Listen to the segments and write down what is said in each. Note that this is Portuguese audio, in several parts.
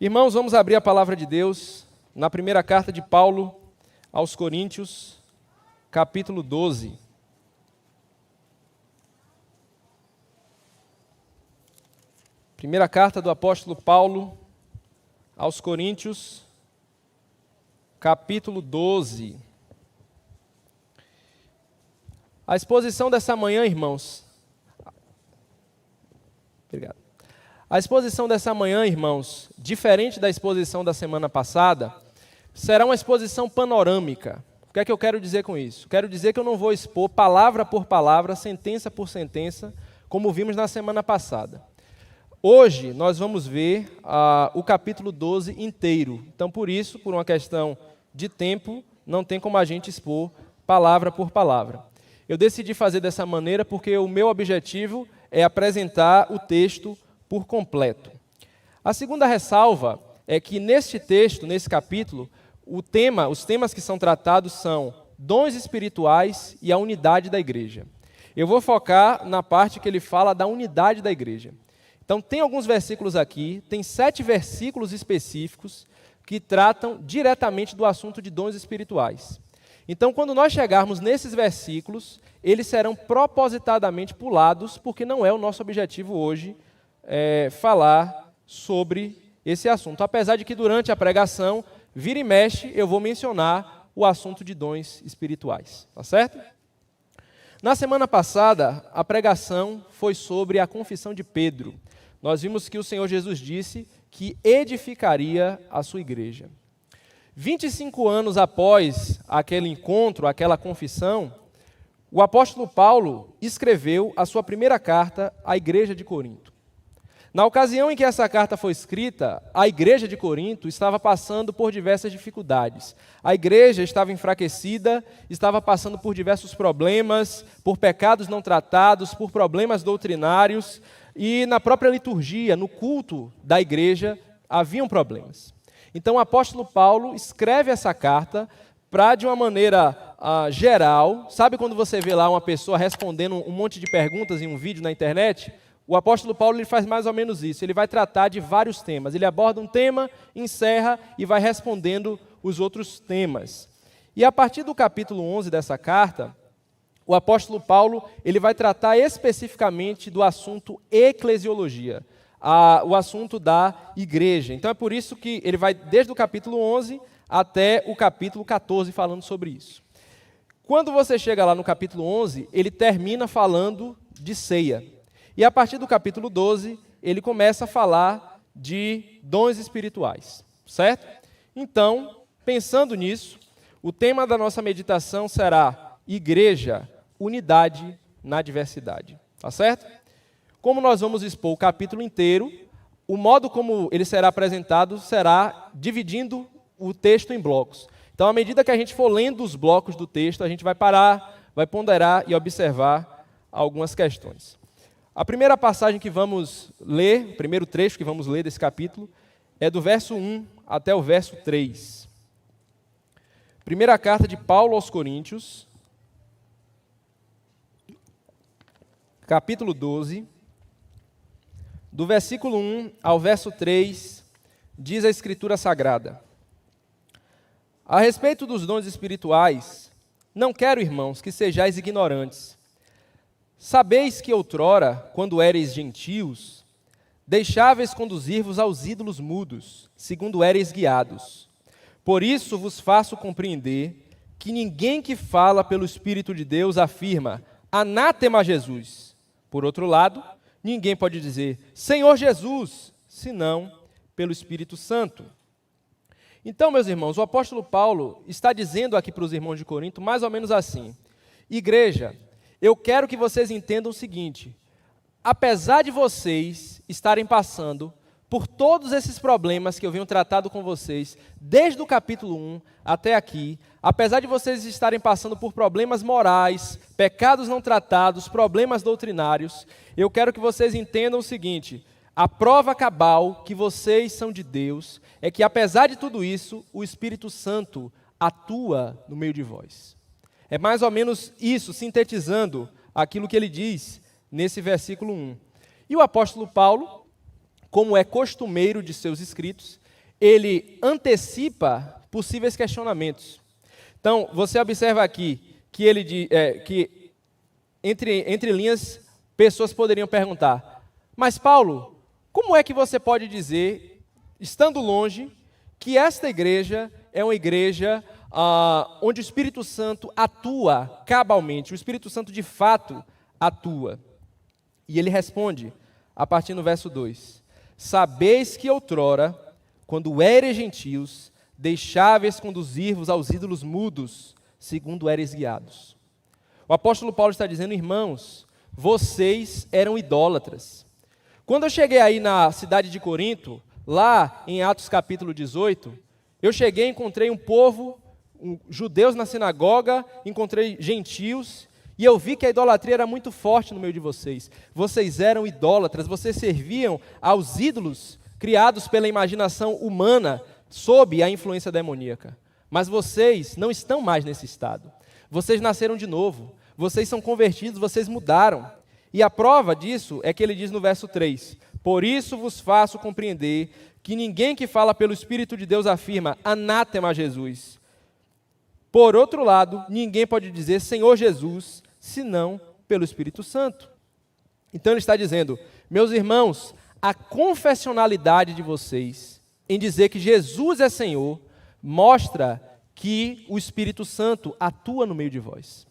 Irmãos, vamos abrir a palavra de Deus na primeira carta de Paulo aos Coríntios, capítulo 12. Primeira carta do apóstolo Paulo aos Coríntios, capítulo 12. A exposição dessa manhã, irmãos. Obrigado. A exposição dessa manhã, irmãos, diferente da exposição da semana passada, será uma exposição panorâmica. O que é que eu quero dizer com isso? Quero dizer que eu não vou expor palavra por palavra, sentença por sentença, como vimos na semana passada. Hoje nós vamos ver o capítulo 12 inteiro. Então, por isso, por uma questão de tempo, não tem como a gente expor palavra por palavra. Eu decidi fazer dessa maneira porque o meu objetivo é apresentar o texto por completo. A segunda ressalva é que neste texto, nesse capítulo, os temas que são tratados são dons espirituais e a unidade da igreja. Eu vou focar na parte que ele fala da unidade da igreja. Então, tem alguns versículos aqui, tem 7 versículos específicos que tratam diretamente do assunto de dons espirituais. Então, quando nós chegarmos nesses versículos, eles serão propositadamente pulados, porque não é o nosso objetivo hoje falar sobre esse assunto. Apesar de que durante a pregação, vira e mexe, eu vou mencionar o assunto de dons espirituais. Tá certo? Na semana passada, a pregação foi sobre a confissão de Pedro. Nós vimos que o Senhor Jesus disse que edificaria a sua igreja. 25 anos após aquele encontro, aquela confissão, o apóstolo Paulo escreveu a sua primeira carta à igreja de Corinto. Na ocasião em que essa carta foi escrita, a igreja de Corinto estava passando por diversas dificuldades. A igreja estava enfraquecida, estava passando por diversos problemas, por pecados não tratados, por problemas doutrinários, e na própria liturgia, no culto da igreja, haviam problemas. Então o apóstolo Paulo escreve essa carta para, de uma maneira geral, sabe quando você vê lá uma pessoa respondendo um monte de perguntas em um vídeo na internet? O apóstolo Paulo ele faz mais ou menos isso, ele vai tratar de vários temas, ele aborda um tema, encerra e vai respondendo os outros temas. E a partir do capítulo 11 dessa carta, o apóstolo Paulo ele vai tratar especificamente do assunto eclesiologia, o assunto da igreja. Então é por isso que ele vai desde o capítulo 11 até o capítulo 14 falando sobre isso. Quando você chega lá no capítulo 11, ele termina falando de ceia. E a partir do capítulo 12, ele começa a falar de dons espirituais, certo? Então, pensando nisso, o tema da nossa meditação será Igreja, Unidade na Diversidade, tá certo? Como nós vamos expor o capítulo inteiro, o modo como ele será apresentado será dividindo o texto em blocos. Então, à medida que a gente for lendo os blocos do texto, a gente vai parar, vai ponderar e observar algumas questões. A primeira passagem que vamos ler, o primeiro trecho que vamos ler desse capítulo, é do verso 1 até o verso 3. Primeira carta de Paulo aos Coríntios, capítulo 12, do versículo 1 ao verso 3, diz a Escritura Sagrada: A respeito dos dons espirituais, não quero, irmãos, que sejais ignorantes. Sabeis que outrora, quando éreis gentios, deixáveis conduzir-vos aos ídolos mudos, segundo éreis guiados. Por isso vos faço compreender que ninguém que fala pelo Espírito de Deus afirma, anátema a Jesus. Por outro lado, ninguém pode dizer, Senhor Jesus, senão pelo Espírito Santo. Então, meus irmãos, o apóstolo Paulo está dizendo aqui para os irmãos de Corinto mais ou menos assim: Igreja, eu quero que vocês entendam o seguinte: apesar de vocês estarem passando por todos esses problemas que eu venho tratando com vocês, desde o capítulo 1 até aqui, apesar de vocês estarem passando por problemas morais, pecados não tratados, problemas doutrinários, eu quero que vocês entendam o seguinte: a prova cabal que vocês são de Deus é que, apesar de tudo isso, o Espírito Santo atua no meio de vós. É mais ou menos isso, sintetizando aquilo que ele diz nesse versículo 1. E o apóstolo Paulo, como é costumeiro de seus escritos, ele antecipa possíveis questionamentos. Então, você observa aqui que que entre linhas, pessoas poderiam perguntar: mas Paulo, como é que você pode dizer, estando longe, que esta igreja é uma igreja onde o Espírito Santo atua cabalmente, o Espírito Santo de fato atua? E ele responde, a partir do verso 2: sabeis que outrora, quando éreis gentios, deixáveis conduzir-vos aos ídolos mudos, segundo éreis guiados. O apóstolo Paulo está dizendo: irmãos, vocês eram idólatras. Quando eu cheguei aí na cidade de Corinto, lá em Atos capítulo 18, eu cheguei e encontrei um povo, judeus na sinagoga, encontrei gentios, e eu vi que a idolatria era muito forte no meio de vocês. Vocês eram idólatras, vocês serviam aos ídolos criados pela imaginação humana, sob a influência demoníaca. Mas vocês não estão mais nesse estado. Vocês nasceram de novo, vocês são convertidos, vocês mudaram. E a prova disso é que ele diz no verso 3: por isso vos faço compreender que ninguém que fala pelo Espírito de Deus afirma anátema a Jesus. Por outro lado, ninguém pode dizer Senhor Jesus, senão pelo Espírito Santo. Então ele está dizendo: meus irmãos, a confessionalidade de vocês em dizer que Jesus é Senhor mostra que o Espírito Santo atua no meio de vós.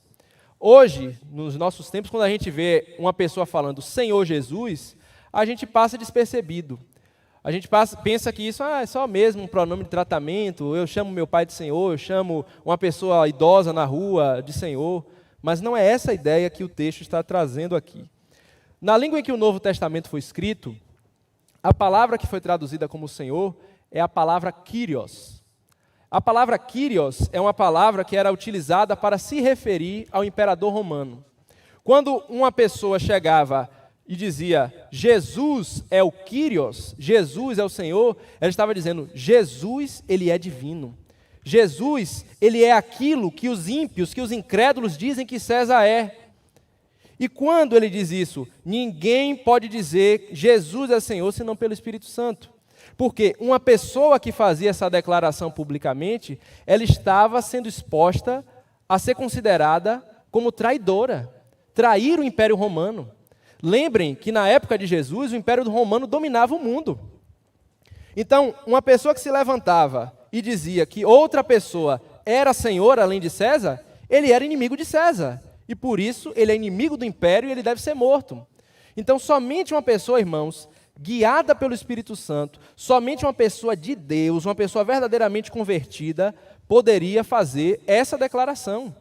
Hoje, nos nossos tempos, quando a gente vê uma pessoa falando Senhor Jesus, a gente passa despercebido. A gente pensa que isso é só mesmo um pronome de tratamento, eu chamo meu pai de Senhor, eu chamo uma pessoa idosa na rua de Senhor, mas não é essa a ideia que o texto está trazendo aqui. Na língua em que o Novo Testamento foi escrito, a palavra que foi traduzida como Senhor é a palavra Kyrios. A palavra Kyrios é uma palavra que era utilizada para se referir ao imperador romano. Quando uma pessoa chegava e dizia, Jesus é o Kyrios, Jesus é o Senhor, ela estava dizendo, Jesus, ele é divino. Jesus, ele é aquilo que os ímpios, que os incrédulos dizem que César é. E quando ele diz isso, ninguém pode dizer Jesus é Senhor, senão pelo Espírito Santo. Porque uma pessoa que fazia essa declaração publicamente, ela estava sendo exposta a ser considerada como traidora, trair o Império Romano. Lembrem que na época de Jesus, o Império Romano dominava o mundo. Então, uma pessoa que se levantava e dizia que outra pessoa era senhor além de César, ele era inimigo de César. E por isso, ele é inimigo do Império e ele deve ser morto. Então, somente uma pessoa, irmãos, guiada pelo Espírito Santo, somente uma pessoa de Deus, uma pessoa verdadeiramente convertida, poderia fazer essa declaração.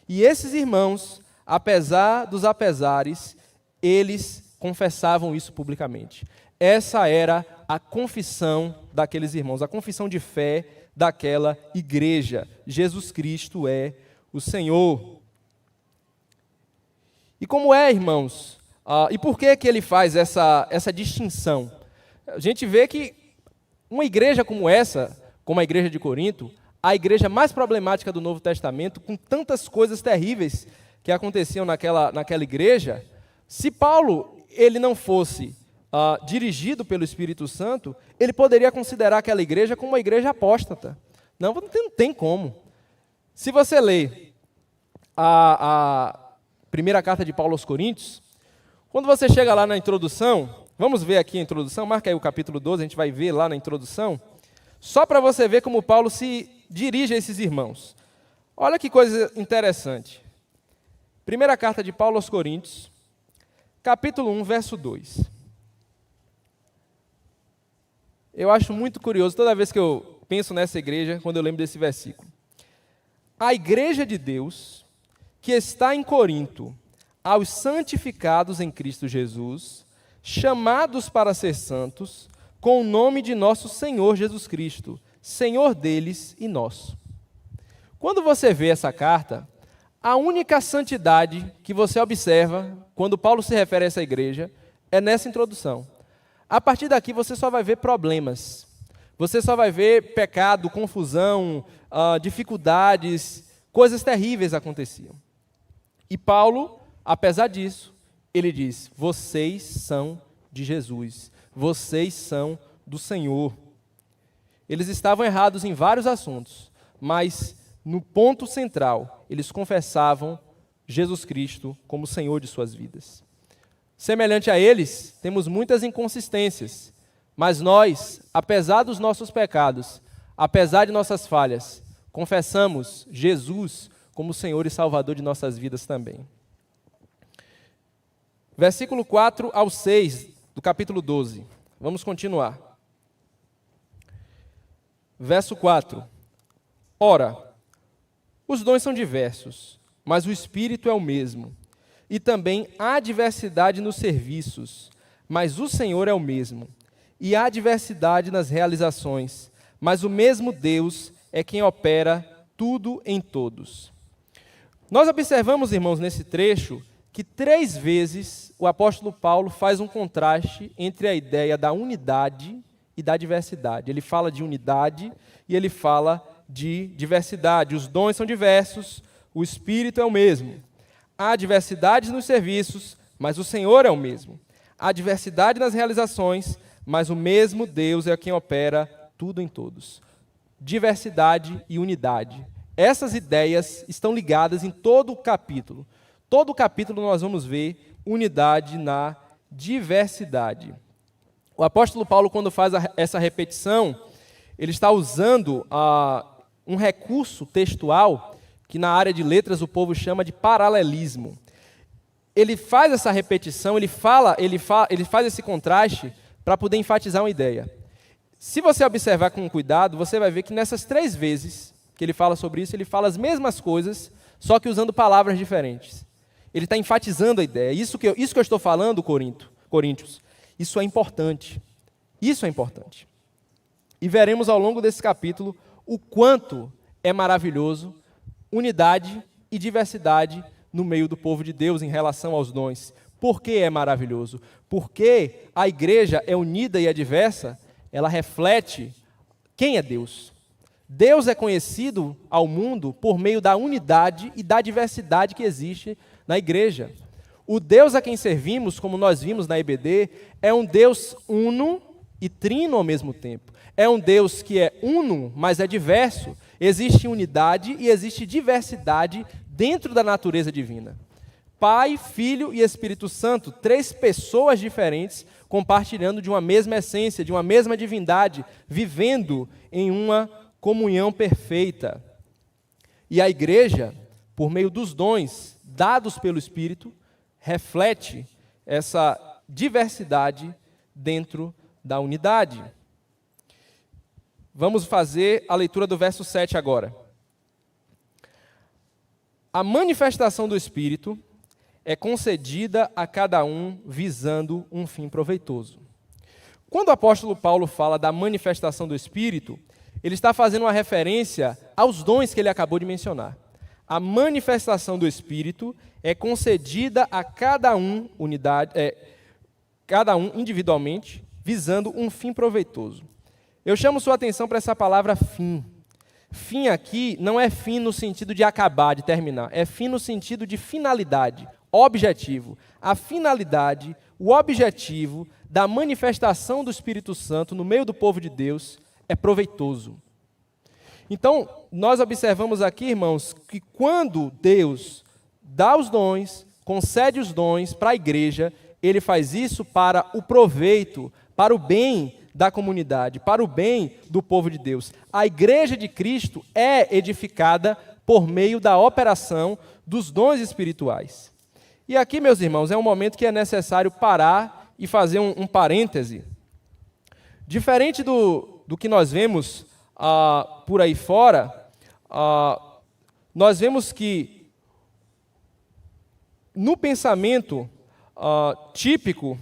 E esses irmãos, apesar dos apesares, eles confessavam isso publicamente. Essa era a confissão daqueles irmãos, a confissão de fé daquela igreja. Jesus Cristo é o Senhor. E como é, irmãos? E por que ele faz essa distinção? A gente vê que uma igreja como essa, como a igreja de Corinto, a igreja mais problemática do Novo Testamento, com tantas coisas terríveis que aconteciam naquela igreja, se Paulo ele não fosse dirigido pelo Espírito Santo, ele poderia considerar aquela igreja como uma igreja apóstata. Não tem como. Se você ler a primeira carta de Paulo aos Coríntios, quando você chega lá na introdução, vamos ver aqui a introdução, marca aí o capítulo 12, a gente vai ver lá na introdução, só para você ver como Paulo se dirige a esses irmãos. Olha que coisa interessante. Primeira carta de Paulo aos Coríntios, capítulo 1, verso 2. Eu acho muito curioso, toda vez que eu penso nessa igreja, quando eu lembro desse versículo. A igreja de Deus, que está em Corinto, aos santificados em Cristo Jesus, chamados para ser santos, com o nome de nosso Senhor Jesus Cristo, Senhor deles e nosso. Quando você vê essa carta, a única santidade que você observa, quando Paulo se refere a essa igreja, é nessa introdução. A partir daqui você só vai ver problemas, você só vai ver pecado, confusão, dificuldades, coisas terríveis aconteciam. E Paulo, apesar disso, ele diz, vocês são de Jesus, vocês são do Senhor. Eles estavam errados em vários assuntos, mas no ponto central, eles confessavam Jesus Cristo como Senhor de suas vidas. Semelhante a eles, temos muitas inconsistências, mas nós, apesar dos nossos pecados, apesar de nossas falhas, confessamos Jesus como Senhor e Salvador de nossas vidas também. Versículo 4 ao 6 do capítulo 12. Vamos continuar. Verso 4. Ora, os dons são diversos, mas o Espírito é o mesmo. E também há diversidade nos serviços, mas o Senhor é o mesmo. E há diversidade nas realizações, mas o mesmo Deus é quem opera tudo em todos. Nós observamos, irmãos, nesse trecho, que 3 vezes o apóstolo Paulo faz um contraste entre a ideia da unidade e da diversidade. Ele fala de unidade e ele fala de diversidade. Os dons são diversos, o Espírito é o mesmo. Há diversidade nos serviços, mas o Senhor é o mesmo. Há diversidade nas realizações, mas o mesmo Deus é quem opera tudo em todos. Diversidade e unidade. Essas ideias estão ligadas em todo o capítulo. Todo o capítulo nós vamos ver unidade na diversidade. O apóstolo Paulo, quando faz essa repetição, ele está usando um recurso textual que na área de letras o povo chama de paralelismo. Ele faz essa repetição, ele faz esse contraste para poder enfatizar uma ideia. Se você observar com cuidado, você vai ver que nessas 3 vezes que ele fala sobre isso, ele fala as mesmas coisas, só que usando palavras diferentes. Ele está enfatizando a ideia. Isso que eu estou falando, Coríntios, isso é importante. Isso é importante. E veremos ao longo desse capítulo o quanto é maravilhoso unidade e diversidade no meio do povo de Deus em relação aos dons. Por que é maravilhoso? Porque a igreja é unida e é diversa, ela reflete quem é Deus. Deus é conhecido ao mundo por meio da unidade e da diversidade que existe na igreja. O Deus a quem servimos, como nós vimos na EBD, é um Deus uno e trino ao mesmo tempo. É um Deus que é uno, mas é diverso. Existe unidade e existe diversidade dentro da natureza divina. Pai, Filho e Espírito Santo, 3 pessoas diferentes, compartilhando de uma mesma essência, de uma mesma divindade, vivendo em uma comunhão perfeita. E a igreja, por meio dos dons dados pelo Espírito, reflete essa diversidade dentro da unidade. Vamos fazer a leitura do verso 7 agora. A manifestação do Espírito é concedida a cada um visando um fim proveitoso. Quando o apóstolo Paulo fala da manifestação do Espírito, ele está fazendo uma referência aos dons que ele acabou de mencionar. A manifestação do Espírito é concedida a cada um cada um individualmente, visando um fim proveitoso. Eu chamo sua atenção para essa palavra fim. Fim aqui não é fim no sentido de acabar, de terminar. É fim no sentido de finalidade, objetivo. A finalidade, o objetivo da manifestação do Espírito Santo no meio do povo de Deus é proveitoso. Então, nós observamos aqui, irmãos, que quando Deus dá os dons, concede os dons para a igreja, Ele faz isso para o proveito, para o bem da comunidade, para o bem do povo de Deus. A igreja de Cristo é edificada por meio da operação dos dons espirituais. E aqui, meus irmãos, é um momento que é necessário parar e fazer um parêntese. Diferente do que nós vemos por aí fora, nós vemos que no pensamento típico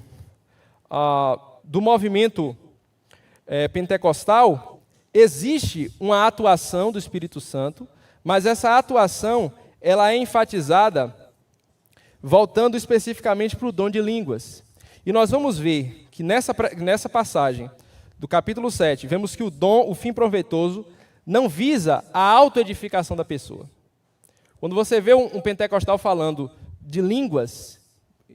do movimento pentecostal, existe uma atuação do Espírito Santo, mas essa atuação ela é enfatizada voltando especificamente para o dom de línguas. E nós vamos ver que nessa passagem do capítulo 7, vemos que o fim proveitoso, não visa a autoedificação da pessoa. Quando você vê um pentecostal falando de línguas,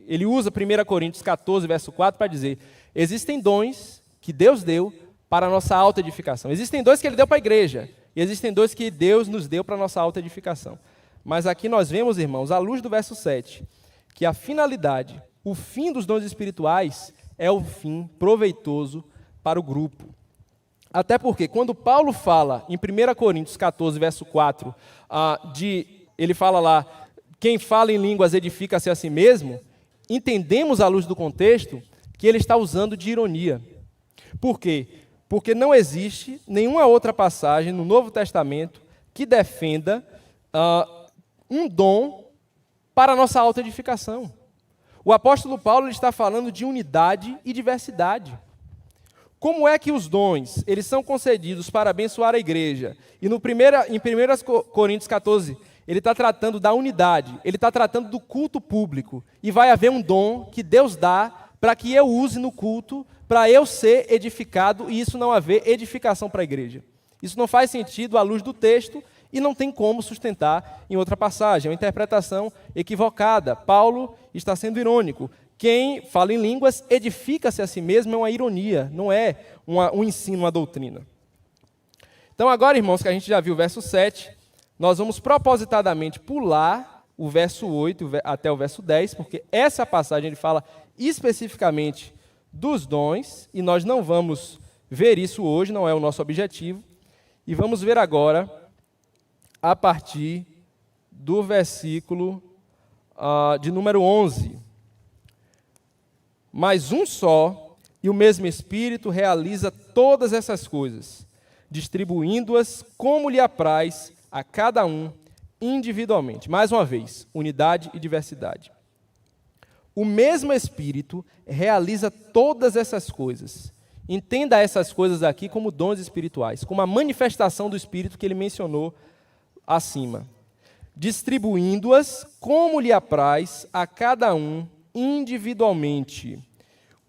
ele usa 1 Coríntios 14, verso 4, para dizer: existem dons que Deus deu para a nossa autoedificação. Existem dois que ele deu para a igreja, e existem dois que Deus nos deu para a nossa autoedificação. Mas aqui nós vemos, irmãos, à luz do verso 7, que a finalidade, o fim dos dons espirituais é o fim proveitoso para o grupo. Até porque, quando Paulo fala em 1 Coríntios 14, verso 4, ele fala lá, quem fala em línguas edifica-se a si mesmo, entendemos à luz do contexto que ele está usando de ironia. Por quê? Porque não existe nenhuma outra passagem no Novo Testamento que defenda um dom para a nossa autoedificação. O apóstolo Paulo está falando de unidade e diversidade. Como é que os dons eles são concedidos para abençoar a igreja? E em 1 Coríntios 14, ele está tratando da unidade, ele está tratando do culto público. E vai haver um dom que Deus dá para que eu use no culto, para eu ser edificado, e isso não haver edificação para a igreja. Isso não faz sentido à luz do texto e não tem como sustentar em outra passagem. É uma interpretação equivocada. Paulo está sendo irônico. Quem fala em línguas edifica-se a si mesmo é uma ironia, não é um ensino, uma doutrina. Então agora, irmãos, que a gente já viu o verso 7, nós vamos propositadamente pular o verso 8 até o verso 10, porque essa passagem ele fala especificamente dos dons, e nós não vamos ver isso hoje, não é o nosso objetivo, e vamos ver agora a partir do versículo de número 11. Mas um só e o mesmo Espírito realiza todas essas coisas, distribuindo-as como lhe apraz a cada um individualmente. Mais uma vez, unidade e diversidade. O mesmo Espírito realiza todas essas coisas. Entenda essas coisas aqui como dons espirituais, como a manifestação do Espírito que ele mencionou acima. Distribuindo-as como lhe apraz a cada um individualmente.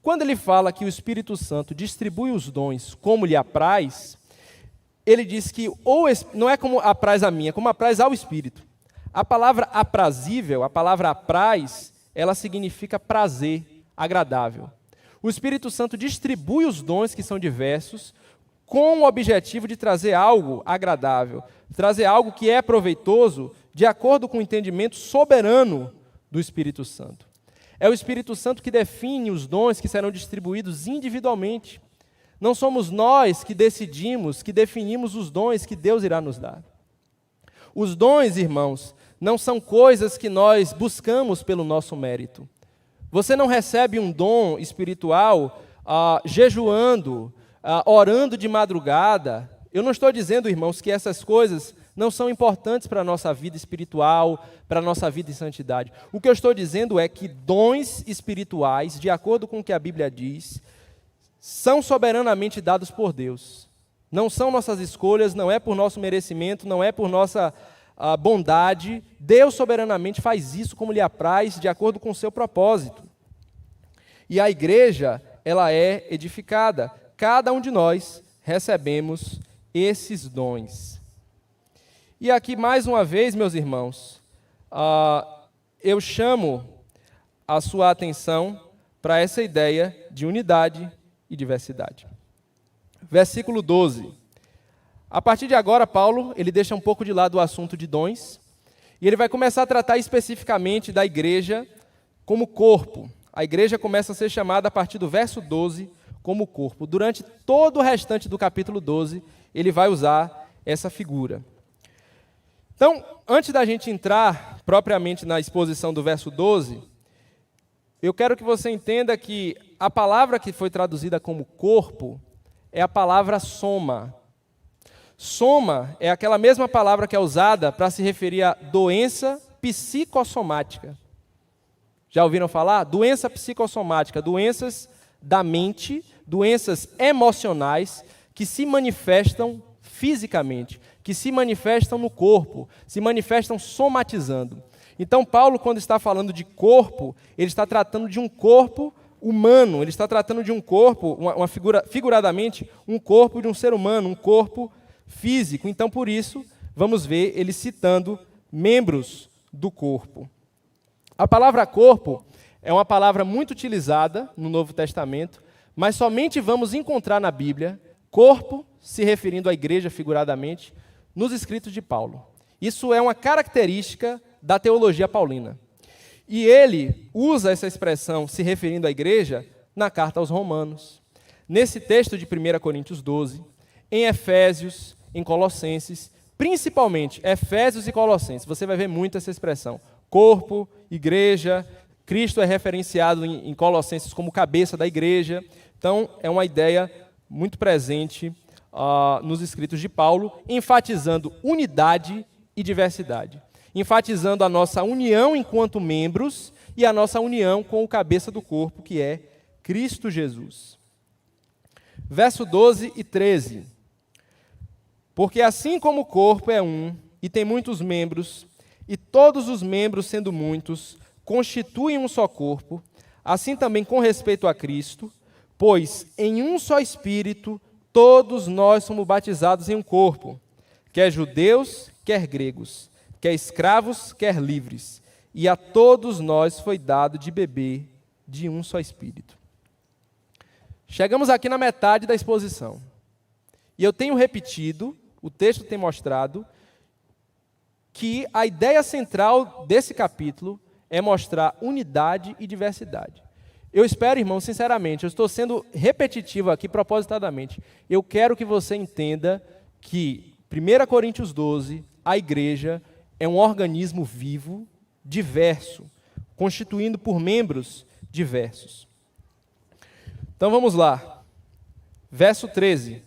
Quando ele fala que o Espírito Santo distribui os dons como lhe apraz, ele diz que não é como apraz a mim, é como apraz ao Espírito. A palavra aprazível, a palavra apraz, ela significa prazer, agradável. O Espírito Santo distribui os dons que são diversos com o objetivo de trazer algo agradável, trazer algo que é proveitoso de acordo com o entendimento soberano do Espírito Santo. É o Espírito Santo que define os dons que serão distribuídos individualmente. Não somos nós que decidimos, que definimos os dons que Deus irá nos dar. Os dons, irmãos, não são coisas que nós buscamos pelo nosso mérito. Você não recebe um dom espiritual jejuando, orando de madrugada. Eu não estou dizendo, irmãos, que essas coisas não são importantes para a nossa vida espiritual, para a nossa vida em santidade. O que eu estou dizendo é que dons espirituais, de acordo com o que a Bíblia diz, são soberanamente dados por Deus. Não são nossas escolhas, não é por nosso merecimento, não é por nossa bondade. Deus soberanamente faz isso como lhe apraz, de acordo com o seu propósito. E a igreja, ela é edificada. Cada um de nós recebemos esses dons. E aqui, mais uma vez, meus irmãos, eu chamo a sua atenção para essa ideia de unidade e diversidade. Versículo 12. A partir de agora, Paulo, ele deixa um pouco de lado o assunto de dons, e ele vai começar a tratar especificamente da igreja como corpo. A igreja começa a ser chamada, a partir do verso 12, como corpo. Durante todo o restante do capítulo 12, ele vai usar essa figura. Então, antes da gente entrar propriamente na exposição do verso 12, eu quero que você entenda que a palavra que foi traduzida como corpo é a palavra soma. Soma é aquela mesma palavra que é usada para se referir a doença psicossomática. Já ouviram falar? Doença psicossomática, doenças da mente, doenças emocionais que se manifestam fisicamente, que se manifestam no corpo, se manifestam somatizando. Então, Paulo, quando está falando de corpo, ele está tratando de um corpo humano, ele está tratando de um corpo, figuradamente, um corpo de um ser humano, um corpo físico. Então, por isso, vamos ver ele citando membros do corpo. A palavra corpo é uma palavra muito utilizada no Novo Testamento, mas somente vamos encontrar na Bíblia Corpo, se referindo à igreja figuradamente, nos escritos de Paulo. Isso é uma característica da teologia paulina. E ele usa essa expressão, se referindo à igreja, na carta aos Romanos, nesse texto de 1 Coríntios 12, em Efésios, em Colossenses, principalmente Efésios e Colossenses. Você vai ver muito essa expressão. Corpo, igreja, Cristo é referenciado em Colossenses como cabeça da igreja. Então, é uma ideia muito presente nos escritos de Paulo, enfatizando unidade e diversidade. Enfatizando a nossa união enquanto membros e a nossa união com o cabeça do corpo, que é Cristo Jesus. Verso 12 e 13. Porque assim como o corpo é um e tem muitos membros, e todos os membros, sendo muitos, constituem um só corpo, assim também com respeito a Cristo, pois em um só Espírito todos nós somos batizados em um corpo, quer judeus, quer gregos, quer escravos, quer livres, e a todos nós foi dado de beber de um só Espírito. Chegamos aqui na metade da exposição. E eu tenho repetido, o texto tem mostrado, que a ideia central desse capítulo é mostrar unidade e diversidade. Eu espero, irmão, sinceramente, eu estou sendo repetitivo aqui propositadamente. Eu quero que você entenda que 1 Coríntios 12, a igreja, é um organismo vivo, diverso, constituindo por membros diversos. Então vamos lá. Verso 13.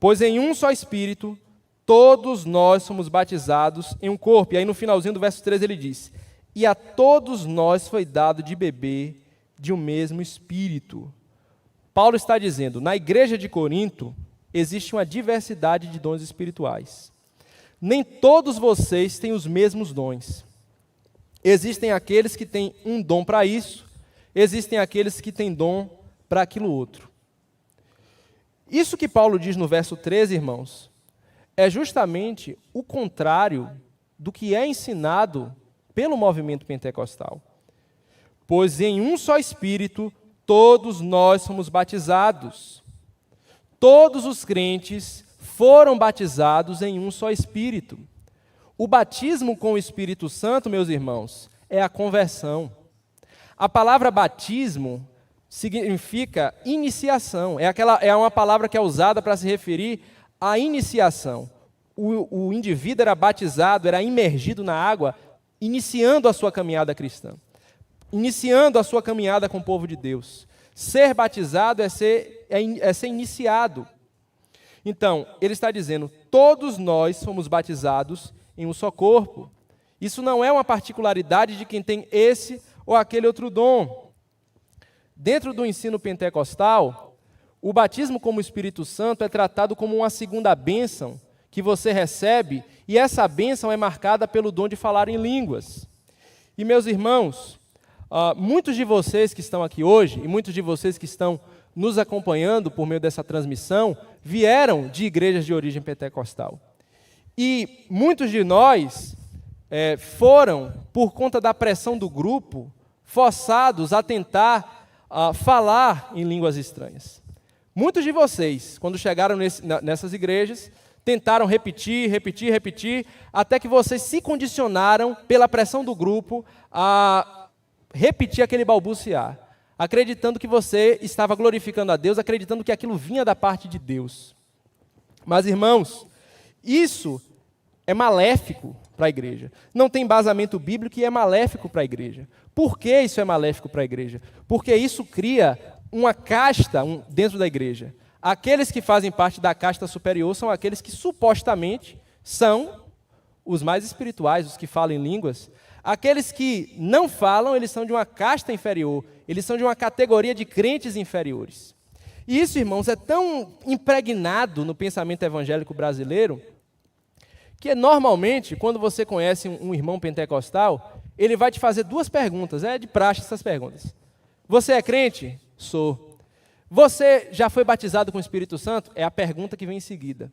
Pois em um só Espírito, todos nós somos batizados em um corpo. E aí no finalzinho do verso 13 ele diz: e a todos nós foi dado de beber de um mesmo Espírito. Paulo está dizendo, na igreja de Corinto, existe uma diversidade de dons espirituais. Nem todos vocês têm os mesmos dons. Existem aqueles que têm um dom para isso, existem aqueles que têm dom para aquilo outro. Isso que Paulo diz no verso 13, irmãos, é justamente o contrário do que é ensinado pelo movimento pentecostal. Pois em um só Espírito, todos nós somos batizados. Todos os crentes foram batizados em um só Espírito. O batismo com o Espírito Santo, meus irmãos, é a conversão. A palavra batismo significa iniciação. É uma palavra que é usada para se referir à iniciação. O indivíduo era batizado, era imergido na água, iniciando a sua caminhada cristã, iniciando a sua caminhada com o povo de Deus. Ser batizado é ser iniciado. Então, ele está dizendo, todos nós somos batizados em um só corpo. Isso não é uma particularidade de quem tem esse ou aquele outro dom. Dentro do ensino pentecostal, o batismo como Espírito Santo é tratado como uma segunda bênção que você recebe, e essa bênção é marcada pelo dom de falar em línguas. E, meus irmãos, muitos de vocês que estão aqui hoje, e muitos de vocês que estão nos acompanhando por meio dessa transmissão, vieram de igrejas de origem pentecostal. E muitos de nós foram, por conta da pressão do grupo, forçados a tentar falar em línguas estranhas. Muitos de vocês, quando chegaram nessas igrejas, tentaram repetir, até que vocês se condicionaram pela pressão do grupo a repetir aquele balbuciar, acreditando que você estava glorificando a Deus, acreditando que aquilo vinha da parte de Deus. Mas, irmãos, isso é maléfico para a igreja. Não tem embasamento bíblico e é maléfico para a igreja. Por que isso é maléfico para a igreja? Porque isso cria uma casta dentro da igreja. Aqueles que fazem parte da casta superior são aqueles que supostamente são os mais espirituais, os que falam em línguas. Aqueles que não falam, eles são de uma casta inferior, eles são de uma categoria de crentes inferiores. E isso, irmãos, é tão impregnado no pensamento evangélico brasileiro, que normalmente, quando você conhece um irmão pentecostal, ele vai te fazer duas perguntas, é de praxe essas perguntas. Você é crente? Sou. Você já foi batizado com o Espírito Santo? É a pergunta que vem em seguida.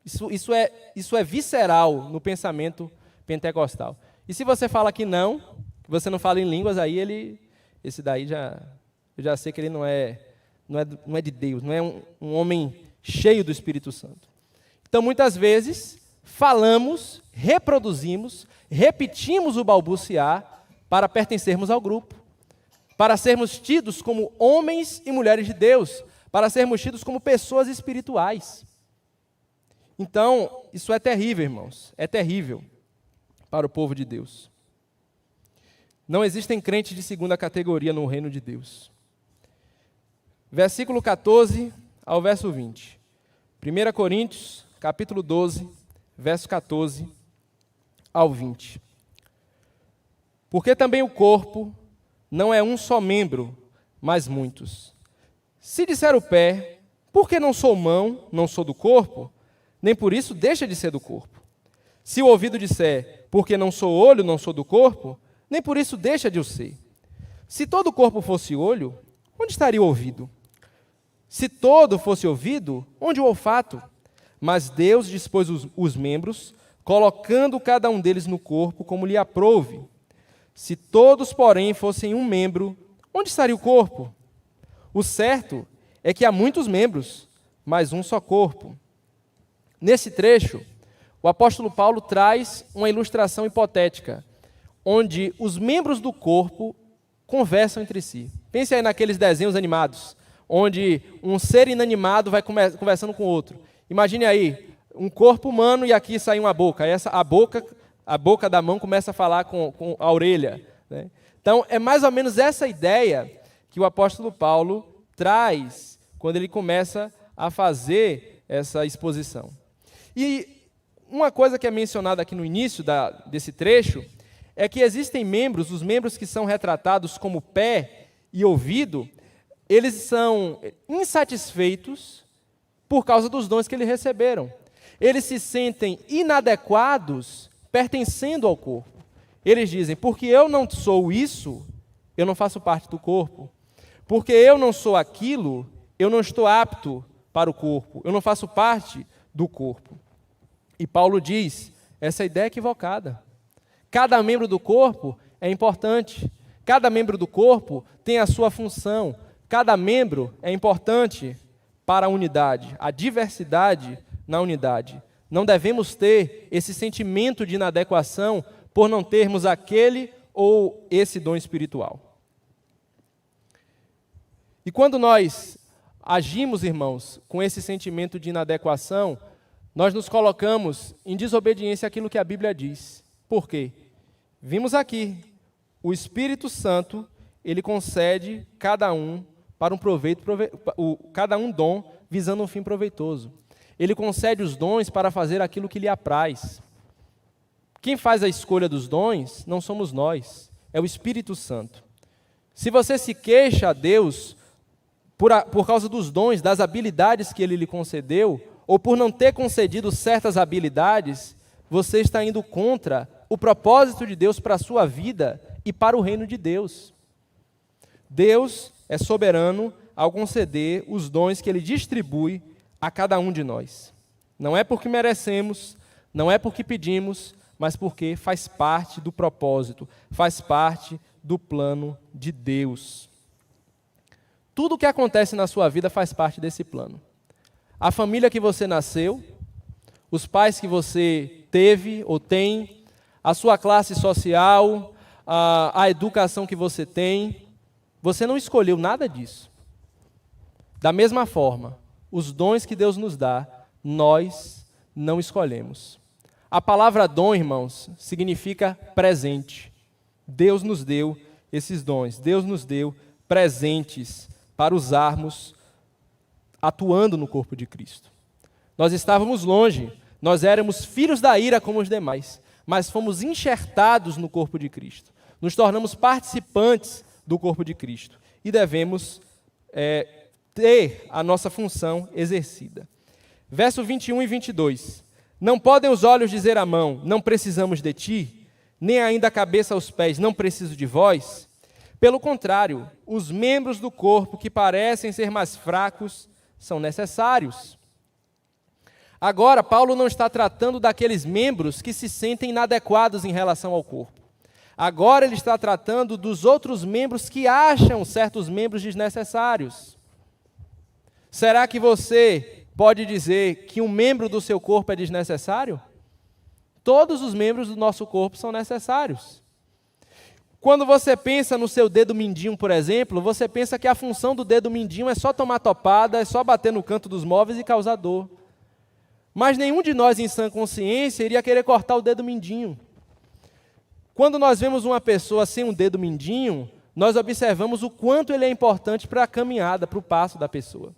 Isso é visceral no pensamento pentecostal. E se você fala que não, que você não fala em línguas, aí esse daí eu já sei que ele não é não é de Deus, não é um homem cheio do Espírito Santo. Então, muitas vezes, falamos, reproduzimos, repetimos o balbuciar para pertencermos ao grupo, para sermos tidos como homens e mulheres de Deus, para sermos tidos como pessoas espirituais. Então, isso é terrível, irmãos, é terrível para o povo de Deus. Não existem crentes de segunda categoria no reino de Deus. Versículo 14 ao verso 20. 1 Coríntios, capítulo 12, verso 14 ao 20. Porque também o corpo não é um só membro, mas muitos. Se disser o pé, por que não sou mão, não sou do corpo? Nem por isso deixa de ser do corpo. Se o ouvido disser, porque não sou olho, não sou do corpo, nem por isso deixa de o ser. Se todo o corpo fosse olho, onde estaria o ouvido? Se todo fosse ouvido, onde o olfato? Mas Deus dispôs os membros, colocando cada um deles no corpo como lhe aprouve. Se todos, porém, fossem um membro, onde estaria o corpo? O certo é que há muitos membros, mas um só corpo. Nesse trecho, o apóstolo Paulo traz uma ilustração hipotética, onde os membros do corpo conversam entre si. Pense aí naqueles desenhos animados, onde um ser inanimado vai conversando com o outro. Imagine aí, um corpo humano e aqui sai uma boca. A boca da mão começa a falar com a orelha, né? Então, é mais ou menos essa ideia que o apóstolo Paulo traz quando ele começa a fazer essa exposição. E uma coisa que é mencionada aqui no início desse trecho é que existem membros, os membros que são retratados como pé e ouvido, eles são insatisfeitos por causa dos dons que eles receberam. Eles se sentem inadequados pertencendo ao corpo. Eles dizem, porque eu não sou isso, eu não faço parte do corpo. Porque eu não sou aquilo, eu não estou apto para o corpo, eu não faço parte do corpo. E Paulo diz, essa ideia é equivocada. Cada membro do corpo é importante. Cada membro do corpo tem a sua função. Cada membro é importante para a unidade, a diversidade na unidade. Não devemos ter esse sentimento de inadequação por não termos aquele ou esse dom espiritual. E quando nós agimos, irmãos, com esse sentimento de inadequação, nós nos colocamos em desobediência àquilo que a Bíblia diz. Por quê? Vimos aqui, o Espírito Santo, ele concede cada um para um proveito, cada um dom visando um fim proveitoso. Ele concede os dons para fazer aquilo que lhe apraz. Quem faz a escolha dos dons não somos nós, é o Espírito Santo. Se você se queixa a Deus por causa dos dons, das habilidades que Ele lhe concedeu, ou por não ter concedido certas habilidades, você está indo contra o propósito de Deus para a sua vida e para o reino de Deus. Deus é soberano ao conceder os dons que Ele distribui a cada um de nós. Não é porque merecemos, não é porque pedimos, mas porque faz parte do propósito, faz parte do plano de Deus. Tudo o que acontece na sua vida faz parte desse plano. A família que você nasceu, os pais que você teve ou tem, a sua classe social, a educação que você tem, você não escolheu nada disso. Da mesma forma, os dons que Deus nos dá, nós não escolhemos. A palavra dom, irmãos, significa presente. Deus nos deu esses dons, Deus nos deu presentes para usarmos atuando no corpo de Cristo. Nós estávamos longe, nós éramos filhos da ira como os demais, mas fomos enxertados no corpo de Cristo. Nos tornamos participantes do corpo de Cristo e devemos ter a nossa função exercida. Verso 21 e 22. Não podem os olhos dizer à mão, não precisamos de ti, nem ainda a cabeça aos pés, não preciso de vós. Pelo contrário, os membros do corpo que parecem ser mais fracos são necessários. Agora, Paulo não está tratando daqueles membros que se sentem inadequados em relação ao corpo. Agora ele está tratando dos outros membros que acham certos membros desnecessários. Será que você pode dizer que um membro do seu corpo é desnecessário? Todos os membros do nosso corpo são necessários. Quando você pensa no seu dedo mindinho, por exemplo, você pensa que a função do dedo mindinho é só tomar topada, é só bater no canto dos móveis e causar dor. Mas nenhum de nós, em sã consciência, iria querer cortar o dedo mindinho. Quando nós vemos uma pessoa sem um dedo mindinho, nós observamos o quanto ele é importante para a caminhada, para o passo da pessoa.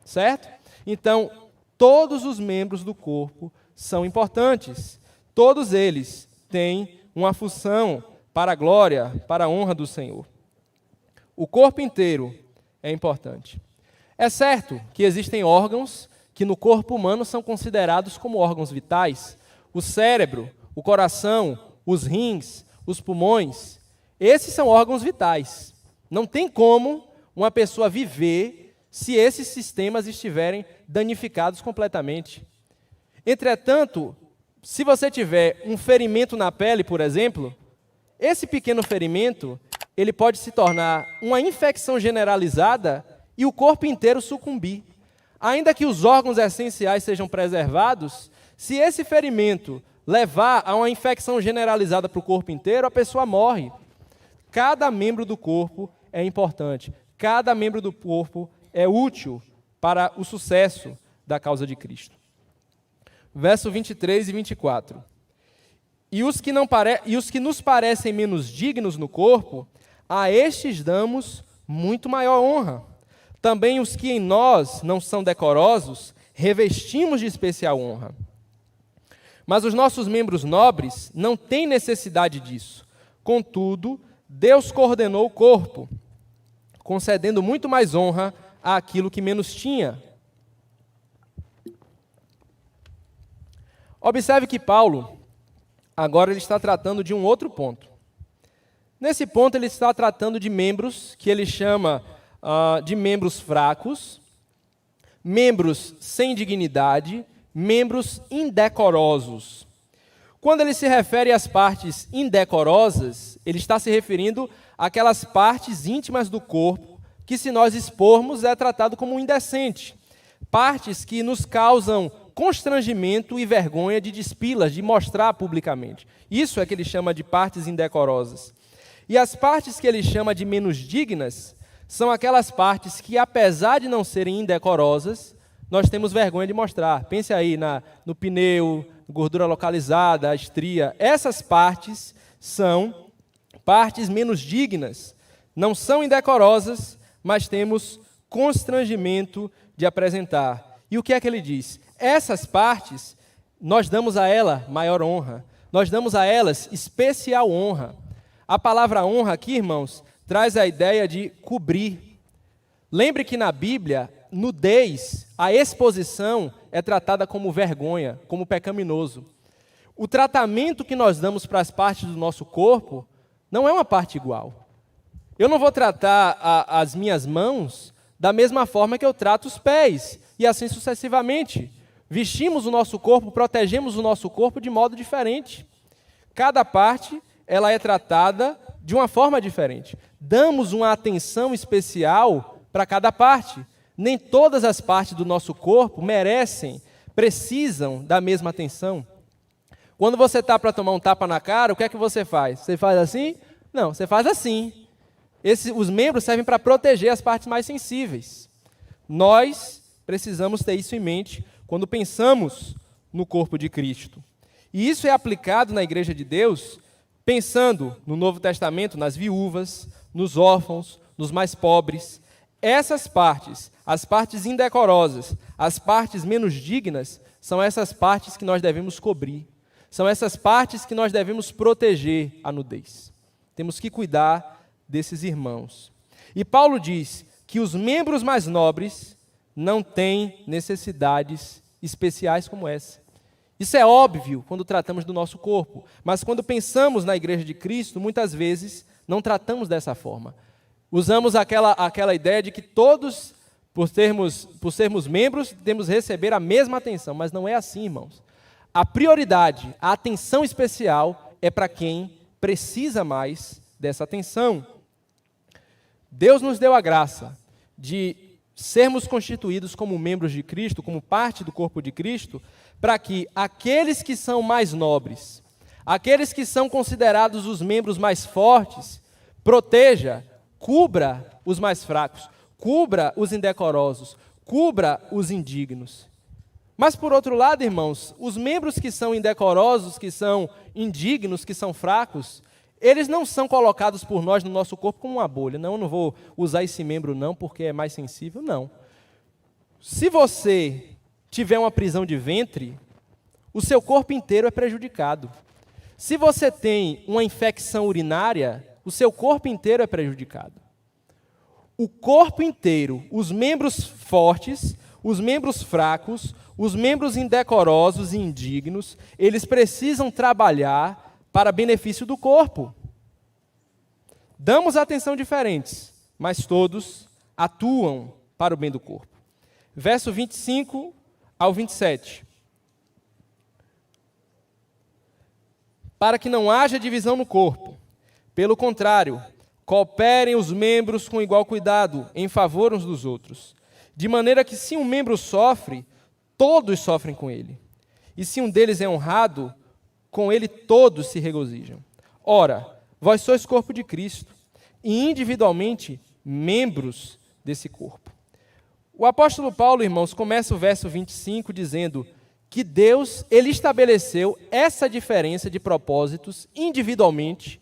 Certo? Então, todos os membros do corpo são importantes. Todos eles têm uma função para a glória, para a honra do Senhor. O corpo inteiro é importante. É certo que existem órgãos que no corpo humano são considerados como órgãos vitais. O cérebro, o coração, os rins, os pulmões, esses são órgãos vitais. Não tem como uma pessoa viver se esses sistemas estiverem danificados completamente. Entretanto, se você tiver um ferimento na pele, por exemplo, esse pequeno ferimento, ele pode se tornar uma infecção generalizada e o corpo inteiro sucumbir. Ainda que os órgãos essenciais sejam preservados, se esse ferimento levar a uma infecção generalizada para o corpo inteiro, a pessoa morre. Cada membro do corpo é importante. Cada membro do corpo é útil para o sucesso da causa de Cristo. Verso 23 e 24. E os que nos parecem menos dignos no corpo, a estes damos muito maior honra. Também os que em nós não são decorosos, revestimos de especial honra. Mas os nossos membros nobres não têm necessidade disso. Contudo, Deus coordenou o corpo, concedendo muito mais honra àquilo que menos tinha. Observe que Paulo, agora ele está tratando de um outro ponto. Nesse ponto ele está tratando de membros que ele chama de membros fracos, membros sem dignidade, membros indecorosos. Quando ele se refere às partes indecorosas, ele está se referindo àquelas partes íntimas do corpo que, se nós expormos, é tratado como indecente. Partes que nos causam constrangimento e vergonha de despi-las, de mostrar publicamente. Isso é que ele chama de partes indecorosas. E as partes que ele chama de menos dignas são aquelas partes que, apesar de não serem indecorosas, nós temos vergonha de mostrar. Pense aí no pneu, gordura localizada, a estria. Essas partes são partes menos dignas. Não são indecorosas, mas temos constrangimento de apresentar. E o que é que ele diz? Essas partes, nós damos a ela maior honra. Nós damos a elas especial honra. A palavra honra aqui, irmãos, traz a ideia de cobrir. Lembre que na Bíblia, nudez, a exposição é tratada como vergonha, como pecaminoso. O tratamento que nós damos para as partes do nosso corpo não é uma parte igual. Eu não vou tratar as minhas mãos da mesma forma que eu trato os pés, e assim sucessivamente. Vestimos o nosso corpo, protegemos o nosso corpo de modo diferente. Cada parte, ela é tratada de uma forma diferente. Damos uma atenção especial para cada parte. Nem todas as partes do nosso corpo precisam da mesma atenção. Quando você está para tomar um tapa na cara, o que é que você faz? Você faz assim? Não, você faz assim. Os membros servem para proteger as partes mais sensíveis. Nós precisamos ter isso em mente quando pensamos no corpo de Cristo. E isso é aplicado na Igreja de Deus, pensando no Novo Testamento, nas viúvas, nos órfãos, nos mais pobres. Essas partes, as partes indecorosas, as partes menos dignas, são essas partes que nós devemos cobrir. São essas partes que nós devemos proteger a nudez. Temos que cuidar desses irmãos. E Paulo diz que os membros mais nobres não têm necessidades especiais como essa. Isso é óbvio quando tratamos do nosso corpo, mas quando pensamos na Igreja de Cristo, muitas vezes não tratamos dessa forma. Usamos aquela ideia de que todos, por sermos membros, temos que receber a mesma atenção, mas não é assim, irmãos. A prioridade, a atenção especial é para quem precisa mais dessa atenção. Deus nos deu a graça de sermos constituídos como membros de Cristo, como parte do corpo de Cristo, para que aqueles que são mais nobres, aqueles que são considerados os membros mais fortes, proteja, cubra os mais fracos, cubra os indecorosos, cubra os indignos. Mas, por outro lado, irmãos, os membros que são indecorosos, que são indignos, que são fracos, eles não são colocados por nós no nosso corpo como uma bolha. Não, eu não vou usar esse membro não, porque é mais sensível. Não. Se você tiver uma prisão de ventre, o seu corpo inteiro é prejudicado. Se você tem uma infecção urinária, o seu corpo inteiro é prejudicado. O corpo inteiro, os membros fortes, os membros fracos, os membros indecorosos e indignos, eles precisam trabalhar para benefício do corpo. Damos atenção diferentes, mas todos atuam para o bem do corpo. Verso 25 ao 27. Para que não haja divisão no corpo. Pelo contrário, cooperem os membros com igual cuidado, em favor uns dos outros. De maneira que se um membro sofre, todos sofrem com ele. E se um deles é honrado, com ele todos se regozijam. Ora, vós sois corpo de Cristo, e individualmente membros desse corpo. O apóstolo Paulo, irmãos, começa o verso 25 dizendo que Deus, ele estabeleceu essa diferença de propósitos individualmente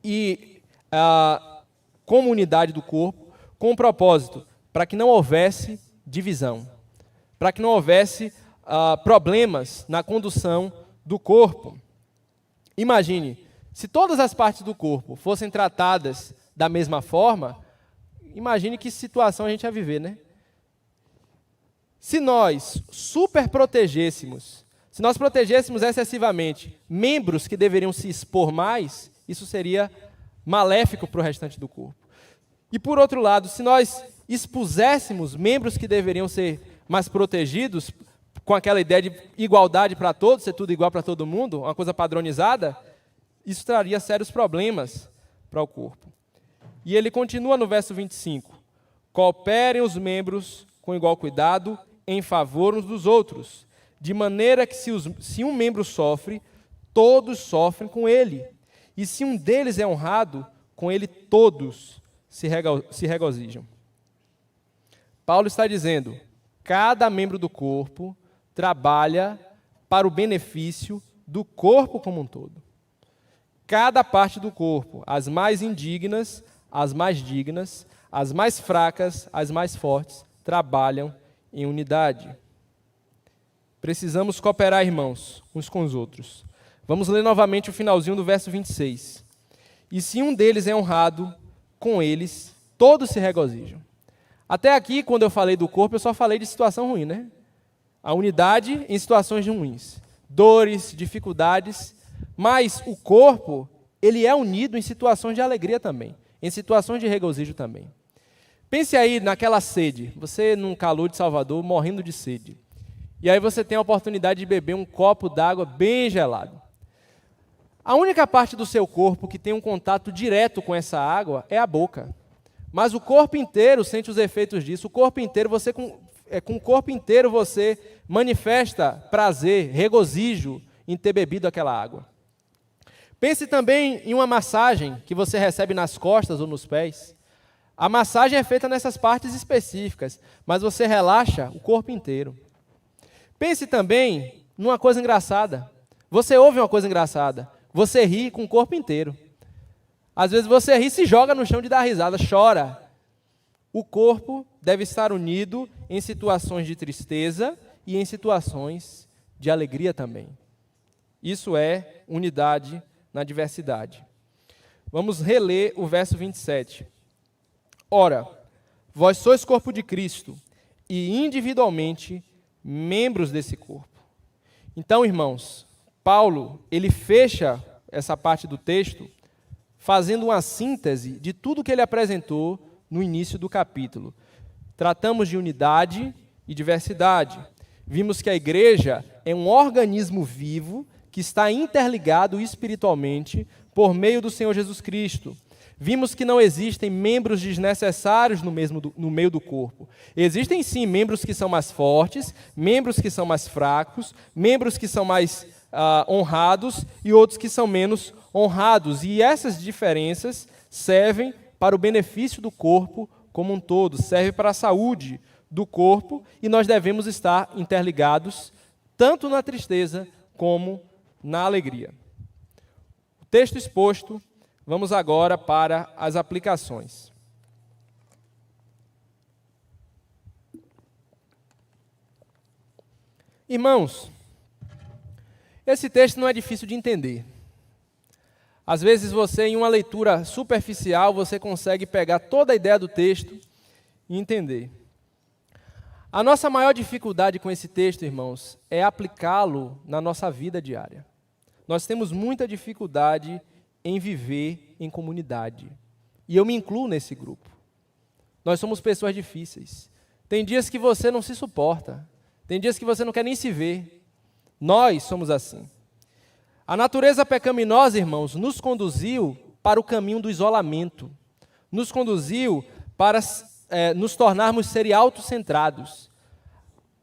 e como unidade do corpo, com um propósito, para que não houvesse divisão, para que não houvesse problemas na condução do corpo. Imagine, se todas as partes do corpo fossem tratadas da mesma forma, imagine que situação a gente ia viver, né? Se nós superprotegêssemos, se nós protegêssemos excessivamente membros que deveriam se expor mais, isso seria maléfico para o restante do corpo. E por outro lado, se nós expuséssemos membros que deveriam ser mais protegidos, com aquela ideia de igualdade para todos, ser tudo igual para todo mundo, uma coisa padronizada, isso traria sérios problemas para o corpo. E ele continua no verso 25. Cooperem os membros com igual cuidado em favor uns dos outros, de maneira que se um membro sofre, todos sofrem com ele. E se um deles é honrado, com ele todos se regozijam. Paulo está dizendo, cada membro do corpo trabalha para o benefício do corpo como um todo. Cada parte do corpo, as mais indignas, as mais dignas, as mais fracas, as mais fortes, trabalham em unidade. Precisamos cooperar, irmãos, uns com os outros. Vamos ler novamente o finalzinho do verso 26. E se um deles é honrado, com eles todos se regozijam. Até aqui, quando eu falei do corpo, eu só falei de situação ruim, né? A unidade em situações ruins. Dores, dificuldades. Mas o corpo, ele é unido em situações de alegria também. Em situações de regozijo também. Pense aí naquela sede. Você num calor de Salvador, morrendo de sede. E aí você tem a oportunidade de beber um copo d'água bem gelado. A única parte do seu corpo que tem um contato direto com essa água é a boca. Mas o corpo inteiro sente os efeitos disso. O corpo inteiro, com o corpo inteiro você manifesta prazer, regozijo em ter bebido aquela água. Pense também em uma massagem que você recebe nas costas ou nos pés. A massagem é feita nessas partes específicas, mas você relaxa o corpo inteiro. Pense também numa coisa engraçada. Você ouve uma coisa engraçada, você ri com o corpo inteiro. Às vezes você ri e se joga no chão de dar risada, chora. O corpo deve estar unido em situações de tristeza e em situações de alegria também. Isso é unidade na diversidade. Vamos reler o verso 27. Ora, vós sois corpo de Cristo e individualmente membros desse corpo. Então, irmãos, Paulo, ele fecha essa parte do texto fazendo uma síntese de tudo que ele apresentou no início do capítulo. Tratamos de unidade e diversidade. Vimos que a igreja é um organismo vivo que está interligado espiritualmente por meio do Senhor Jesus Cristo. Vimos que não existem membros desnecessários no meio do corpo. Existem sim membros que são mais fortes, membros que são mais fracos, membros que são mais honrados e outros que são menos honrados. E essas diferenças servem para o benefício do corpo como um todo, servem para a saúde do corpo, e nós devemos estar interligados tanto na tristeza como na alegria. O texto exposto, vamos agora para as aplicações. Irmãos, esse texto não é difícil de entender. Às vezes você, em uma leitura superficial, você consegue pegar toda a ideia do texto e entender. A nossa maior dificuldade com esse texto, irmãos, é aplicá-lo na nossa vida diária. Nós temos muita dificuldade em viver em comunidade. E eu me incluo nesse grupo. Nós somos pessoas difíceis. Tem dias que você não se suporta. Tem dias que você não quer nem se ver. Nós somos assim. A natureza pecaminosa, irmãos, nos conduziu para o caminho do isolamento. Nos conduziu para nos tornarmos seres autocentrados.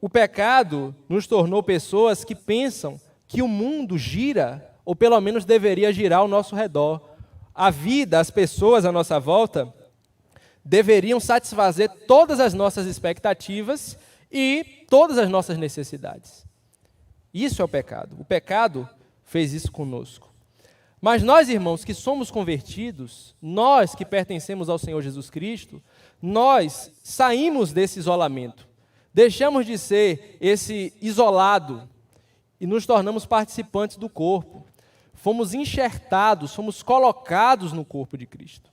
O pecado nos tornou pessoas que pensam que o mundo gira, ou pelo menos deveria girar ao nosso redor. A vida, as pessoas à nossa volta, deveriam satisfazer todas as nossas expectativas e todas as nossas necessidades. Isso é o pecado. O pecado fez isso conosco. Mas nós, irmãos, que somos convertidos, nós que pertencemos ao Senhor Jesus Cristo, nós saímos desse isolamento. Deixamos de ser esse isolado e nos tornamos participantes do corpo. Fomos enxertados, fomos colocados no corpo de Cristo.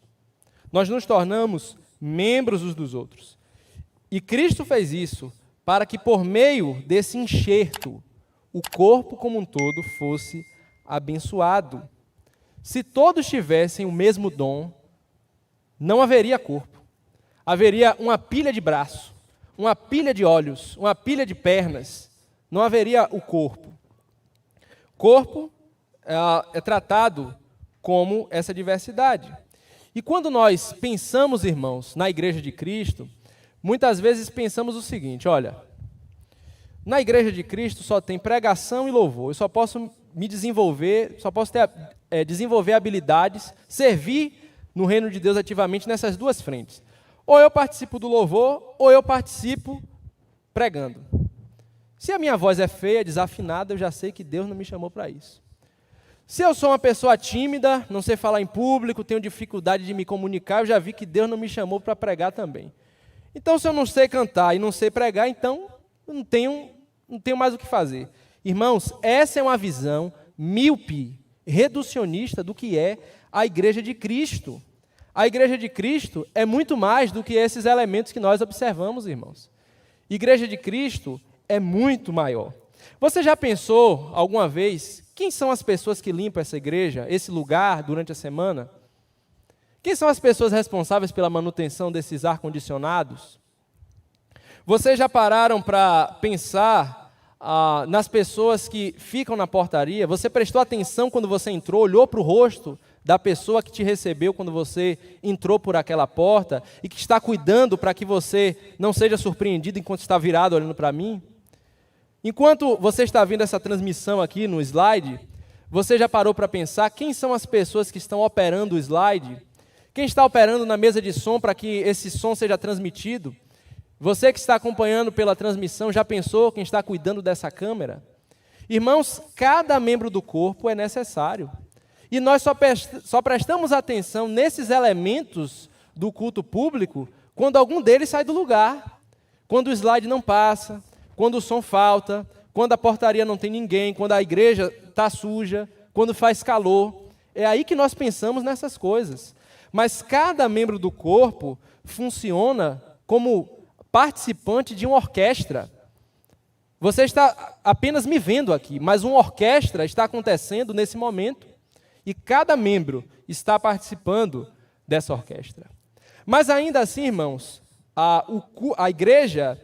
Nós nos tornamos membros uns dos outros. E Cristo fez isso para que, por meio desse enxerto, o corpo como um todo fosse abençoado. Se todos tivessem o mesmo dom, não haveria corpo. Haveria uma pilha de braço, uma pilha de olhos, uma pilha de pernas. Não haveria o corpo. Corpo é tratado como essa diversidade. E quando nós pensamos, irmãos, na Igreja de Cristo, muitas vezes pensamos o seguinte: olha, na Igreja de Cristo só tem pregação e louvor. Eu só posso me desenvolver, desenvolver habilidades, servir no reino de Deus ativamente nessas duas frentes. Ou eu participo do louvor, ou eu participo pregando. Se a minha voz é feia, desafinada, eu já sei que Deus não me chamou para isso. Se eu sou uma pessoa tímida, não sei falar em público, tenho dificuldade de me comunicar, eu já vi que Deus não me chamou para pregar também. Então, se eu não sei cantar e não sei pregar, então eu não tenho mais o que fazer. Irmãos, essa é uma visão míope, reducionista do que é a Igreja de Cristo. A Igreja de Cristo é muito mais do que esses elementos que nós observamos, irmãos. Igreja de Cristo é muito maior. Você já pensou alguma vez quem são as pessoas que limpam essa igreja, esse lugar durante a semana? Quem são as pessoas responsáveis pela manutenção desses ar-condicionados? Vocês já pararam para pensar nas pessoas que ficam na portaria? Você prestou atenção quando você entrou, olhou para o rosto da pessoa que te recebeu quando você entrou por aquela porta e que está cuidando para que você não seja surpreendido enquanto está virado olhando para mim? Enquanto você está vendo essa transmissão aqui no slide, você já parou para pensar quem são as pessoas que estão operando o slide? Quem está operando na mesa de som para que esse som seja transmitido? Você que está acompanhando pela transmissão, já pensou quem está cuidando dessa câmera? Irmãos, cada membro do corpo é necessário. E nós só prestamos atenção nesses elementos do culto público quando algum deles sai do lugar. Quando o slide não passa, quando o som falta, quando a portaria não tem ninguém, quando a igreja está suja, quando faz calor. É aí que nós pensamos nessas coisas. Mas cada membro do corpo funciona como participante de uma orquestra. Você está apenas me vendo aqui, mas uma orquestra está acontecendo nesse momento. E cada membro está participando dessa orquestra. Mas ainda assim, irmãos, a igreja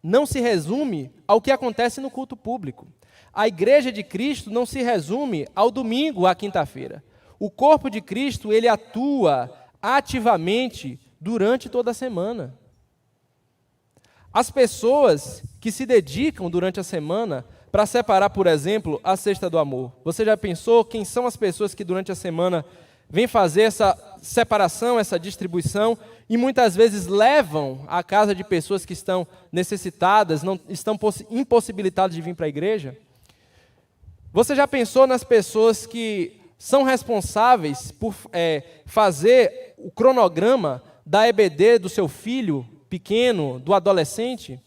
não se resume ao que acontece no culto público. A Igreja de Cristo não se resume ao domingo, à quinta-feira. O corpo de Cristo, ele atua ativamente durante toda a semana. As pessoas que se dedicam durante a semana para separar, por exemplo, a cesta do amor. Você já pensou quem são as pessoas que durante a semana vêm fazer essa separação, essa distribuição e muitas vezes levam à casa de pessoas que estão necessitadas, não estão impossibilitadas de vir para a igreja? Você já pensou nas pessoas que são responsáveis por fazer o cronograma da EBD do seu filho pequeno, do adolescente?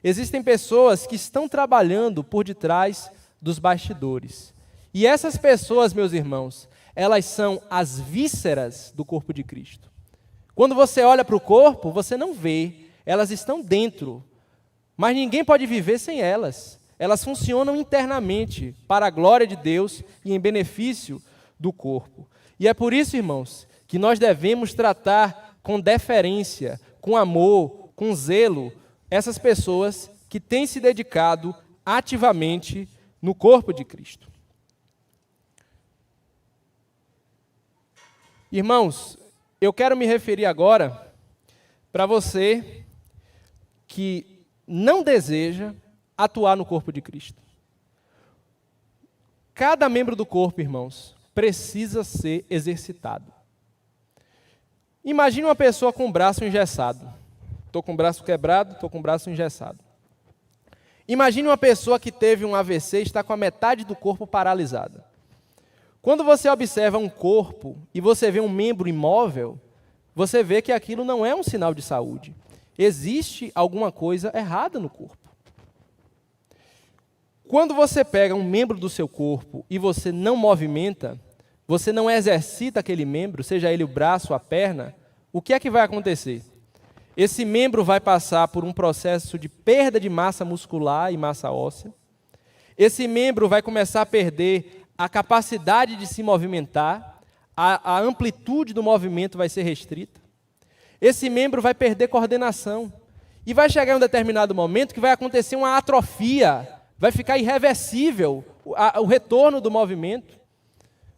Existem pessoas que estão trabalhando por detrás dos bastidores. E essas pessoas, meus irmãos, elas são as vísceras do corpo de Cristo. Quando você olha para o corpo, você não vê, elas estão dentro, mas ninguém pode viver sem elas. Elas funcionam internamente para a glória de Deus e em benefício do corpo. E é por isso, irmãos, que nós devemos tratar com deferência, com amor, com zelo, essas pessoas que têm se dedicado ativamente no corpo de Cristo. Irmãos, eu quero me referir agora para você que não deseja atuar no corpo de Cristo. Cada membro do corpo, irmãos, precisa ser exercitado. Imagine uma pessoa com o braço engessado. Estou com o braço quebrado, estou com o braço engessado. Imagine uma pessoa que teve um AVC e está com a metade do corpo paralisada. Quando você observa um corpo e você vê um membro imóvel, você vê que aquilo não é um sinal de saúde. Existe alguma coisa errada no corpo. Quando você pega um membro do seu corpo e você não movimenta, você não exercita aquele membro, seja ele o braço, a perna, o que é que vai acontecer? Esse membro vai passar por um processo de perda de massa muscular e massa óssea. Esse membro vai começar a perder a capacidade de se movimentar, a amplitude do movimento vai ser restrita. Esse membro vai perder coordenação. E vai chegar em um determinado momento que vai acontecer uma atrofia, vai ficar irreversível o retorno do movimento.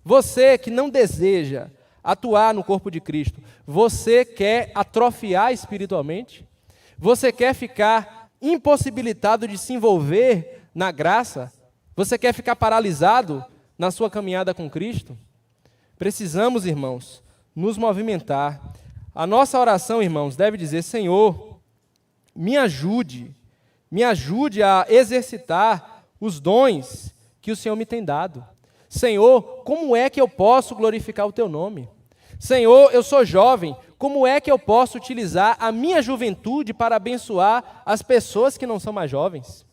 Você que não deseja atuar no corpo de Cristo, você quer atrofiar espiritualmente? Você quer ficar impossibilitado de se envolver na graça? Você quer ficar paralisado na sua caminhada com Cristo? Precisamos, irmãos, nos movimentar. A nossa oração, irmãos, deve dizer: Senhor, me ajude a exercitar os dons que o Senhor me tem dado. Senhor, como é que eu posso glorificar o Teu nome? Senhor, eu sou jovem, como é que eu posso utilizar a minha juventude para abençoar as pessoas que não são mais jovens?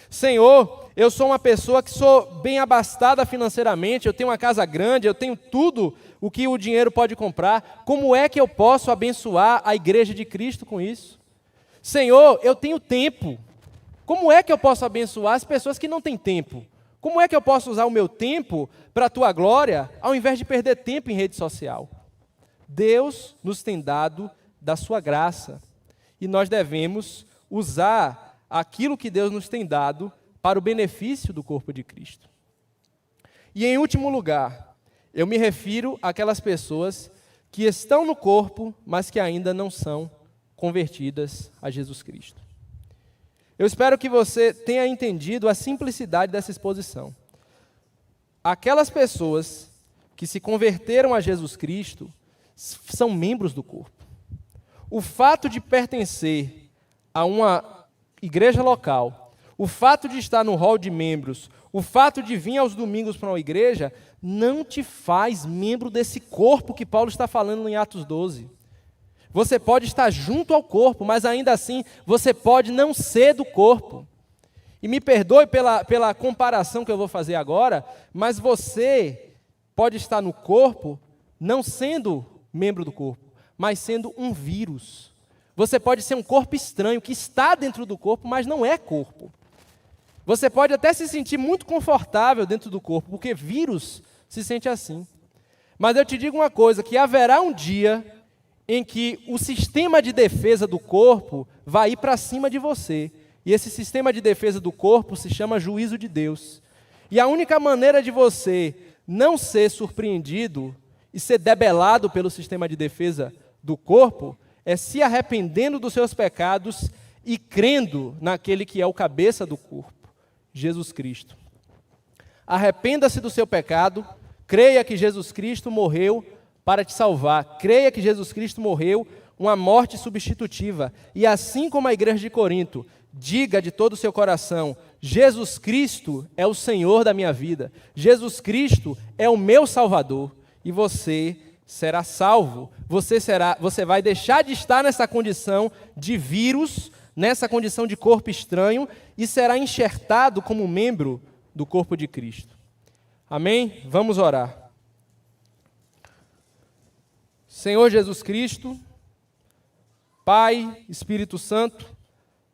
Senhor, eu sou uma pessoa que sou bem abastada financeiramente, eu tenho uma casa grande, eu tenho tudo o que o dinheiro pode comprar. Como é que eu posso abençoar a igreja de Cristo com isso? Senhor, eu tenho tempo. Como é que eu posso abençoar as pessoas que não têm tempo? Como é que eu posso usar o meu tempo para a Tua glória, ao invés de perder tempo em rede social? Deus nos tem dado da Sua graça e nós devemos usar aquilo que Deus nos tem dado para o benefício do corpo de Cristo. E em último lugar, eu me refiro àquelas pessoas que estão no corpo, mas que ainda não são convertidas a Jesus Cristo. Eu espero que você tenha entendido a simplicidade dessa exposição. Aquelas pessoas que se converteram a Jesus Cristo são membros do corpo. O fato de pertencer a uma igreja local, o fato de estar no hall de membros, o fato de vir aos domingos para uma igreja, não te faz membro desse corpo que Paulo está falando em Atos 12. Você pode estar junto ao corpo, mas ainda assim você pode não ser do corpo. E me perdoe pela comparação que eu vou fazer agora, mas você pode estar no corpo não sendo membro do corpo, mas sendo um vírus. Você pode ser um corpo estranho que está dentro do corpo, mas não é corpo. Você pode até se sentir muito confortável dentro do corpo, porque vírus se sente assim. Mas eu te digo uma coisa, que haverá um dia em que o sistema de defesa do corpo vai ir para cima de você. E esse sistema de defesa do corpo se chama juízo de Deus. E a única maneira de você não ser surpreendido e ser debelado pelo sistema de defesa do corpo é se arrependendo dos seus pecados e crendo naquele que é o cabeça do corpo, Jesus Cristo. Arrependa-se do seu pecado, creia que Jesus Cristo morreu para te salvar, creia que Jesus Cristo morreu uma morte substitutiva, e assim como a igreja de Corinto, diga de todo o seu coração: Jesus Cristo é o Senhor da minha vida, Jesus Cristo é o meu Salvador, e você será salvo, você vai deixar de estar nessa condição de vírus, nessa condição de corpo estranho, e será enxertado como membro do corpo de Cristo. Amém? Vamos orar. Senhor Jesus Cristo, Pai, Espírito Santo,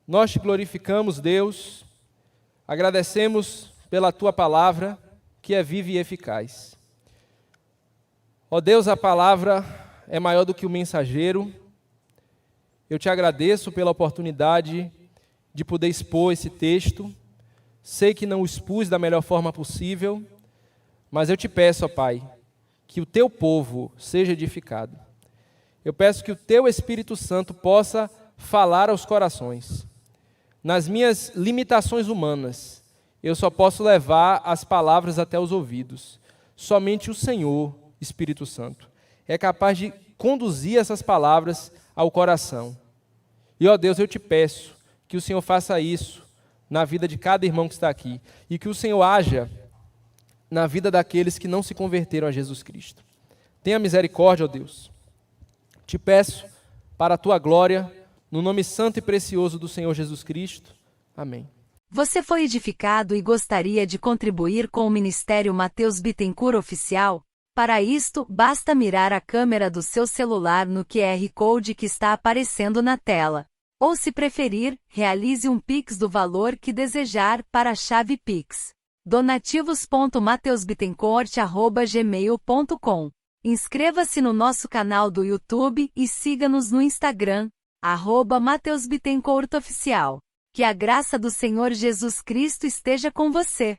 nós te glorificamos, Deus, agradecemos pela Tua palavra, que é viva e eficaz. Ó Deus, a palavra é maior do que o mensageiro. Eu te agradeço pela oportunidade de poder expor esse texto. Sei que não o expus da melhor forma possível, mas eu te peço, ó Pai, que o Teu povo seja edificado. Eu peço que o Teu Espírito Santo possa falar aos corações. Nas minhas limitações humanas, eu só posso levar as palavras até os ouvidos. Somente o Senhor, Espírito Santo, é capaz de conduzir essas palavras ao coração. E, ó Deus, eu te peço que o Senhor faça isso na vida de cada irmão que está aqui, e que o Senhor haja na vida daqueles que não se converteram a Jesus Cristo. Tenha misericórdia, ó Deus. Te peço, para a Tua glória, no nome santo e precioso do Senhor Jesus Cristo. Amém. Você foi edificado e gostaria de contribuir com o Ministério Mateus Bittencourt Oficial? Para isto, basta mirar a câmera do seu celular no QR Code que está aparecendo na tela. Ou, se preferir, realize um Pix do valor que desejar para a chave Pix: donativos.mateusbittencourt@gmail.com. Inscreva-se no nosso canal do YouTube e siga-nos no Instagram, @Mateus Bittencourt Oficial. Que a graça do Senhor Jesus Cristo esteja com você.